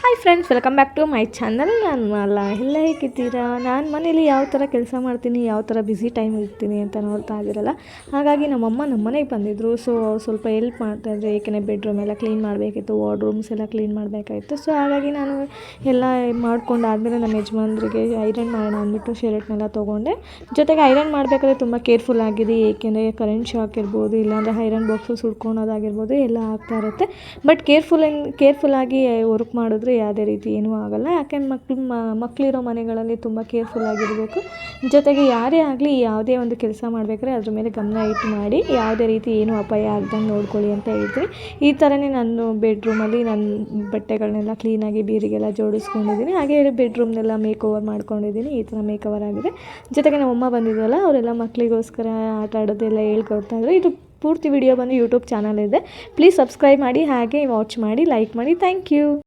Hi friends, welcome back to my channel. ನಾನು ಅಲ್ಲ ಎಲ್ಲ ಹೇಗಿದ್ದೀರಾ? ನಾನು ಮನೇಲಿ ಯಾವ ಥರ ಕೆಲಸ ಮಾಡ್ತೀನಿ, ಯಾವ ಥರ ಬ್ಯುಸಿ ಟೈಮ್ ಇರ್ತೀನಿ ಅಂತ ನೋಡ್ತಾ ಇದ್ದೀರಲ್ಲ. ಹಾಗಾಗಿ ನಮ್ಮಮ್ಮ ನಮ್ಮ ಮನೆಗೆ ಬಂದಿದ್ದರು. ಸೊ ಸ್ವಲ್ಪ ಹೆಲ್ಪ್ ಮಾಡ್ತಾಯಿದ್ರು. ಏಕೆಂದರೆ ಬೆಡ್ರೂಮ್ ಎಲ್ಲ ಕ್ಲೀನ್ ಮಾಡಬೇಕಿತ್ತು, ವಾರ್ಡ್ರೂಮ್ಸ್ ಎಲ್ಲ ಕ್ಲೀನ್ ಮಾಡಬೇಕಾಗಿತ್ತು. ಸೊ ಹಾಗಾಗಿ ನಾನು ಎಲ್ಲ ಮಾಡ್ಕೊಂಡಾದಮೇಲೆ ನಮ್ಮ ಯಜಮಾನ್ರಿಗೆ ಐರನ್ ಮಾಡೋಣ ಅಂದ್ಬಿಟ್ಟು ಶರ್ಟ್ನೆಲ್ಲ ತೊಗೊಂಡೆ. ಜೊತೆಗೆ ಐರನ್ ಮಾಡಬೇಕಾದ್ರೆ ತುಂಬ ಕೇರ್ಫುಲ್ ಆಗಿದೆ, ಏಕೆಂದರೆ ಕರೆಂಟ್ ಶಾಕ್ ಇರ್ಬೋದು, ಇಲ್ಲಾಂದರೆ ಐರನ್ ಬಾಕ್ಸು ಸುಡ್ಕೊಳೋದಾಗಿರ್ಬೋದು ಎಲ್ಲ ಆಗ್ತಾ ಇರುತ್ತೆ. ಬಟ್ ಕೇರ್ಫುಲ್ಲಾಗಿ ವರ್ಕ್ ಮಾಡಿದ್ರೆ ಯಾವುದೇ ರೀತಿ ಏನೂ ಆಗೋಲ್ಲ. ಯಾಕೆಂದ್ರೆ ಮಕ್ಕಳಿರೋ ಮನೆಗಳಲ್ಲಿ ತುಂಬ ಕೇರ್ಫುಲ್ಲಾಗಿರಬೇಕು. ಜೊತೆಗೆ ಯಾರೇ ಆಗಲಿ ಯಾವುದೇ ಒಂದು ಕೆಲಸ ಮಾಡಬೇಕಾದ್ರೆ ಅದ್ರ ಮೇಲೆ ಗಮನ ಇಟ್ಟು ಮಾಡಿ, ಯಾವುದೇ ರೀತಿ ಏನೂ ಅಪಾಯ ಆಗ್ದಂಗೆ ನೋಡ್ಕೊಳ್ಳಿ ಅಂತ ಹೇಳ್ತೀನಿ. ಈ ಥರನೇ ನಾನು ಬೆಡ್ರೂಮಲ್ಲಿ ನನ್ನ ಬಟ್ಟೆಗಳನ್ನೆಲ್ಲ ಕ್ಲೀನಾಗಿ ಬೀರಿಗೆಲ್ಲ ಜೋಡಿಸ್ಕೊಂಡಿದ್ದೀನಿ. ಹಾಗೆ ಬೆಡ್ರೂಮ್ನೆಲ್ಲ ಮೇಕ್ ಓವರ್ ಮಾಡ್ಕೊಂಡಿದ್ದೀನಿ. ಈ ಥರ ಮೇಕ್ ಓವರ್ ಆಗಿದೆ. ಜೊತೆಗೆ ನಮ್ಮಮ್ಮ ಬಂದಿದ್ವಲ್ಲ, ಅವರೆಲ್ಲ ಮಕ್ಕಳಿಗೋಸ್ಕರ ಆಟ ಆಡೋದೆಲ್ಲ ಹೇಳ್ಕೊಡ್ತಾಯಿದ್ರು. ಇದು ಪೂರ್ತಿ ವಿಡಿಯೋ ಬಂದು ಯೂಟ್ಯೂಬ್ ಚಾನಲ್ ಇದೆ. ಪ್ಲೀಸ್ ಸಬ್ಸ್ಕ್ರೈಬ್ ಮಾಡಿ, ಹಾಗೆ ವಾಚ್ ಮಾಡಿ, ಲೈಕ್ ಮಾಡಿ. Thank you.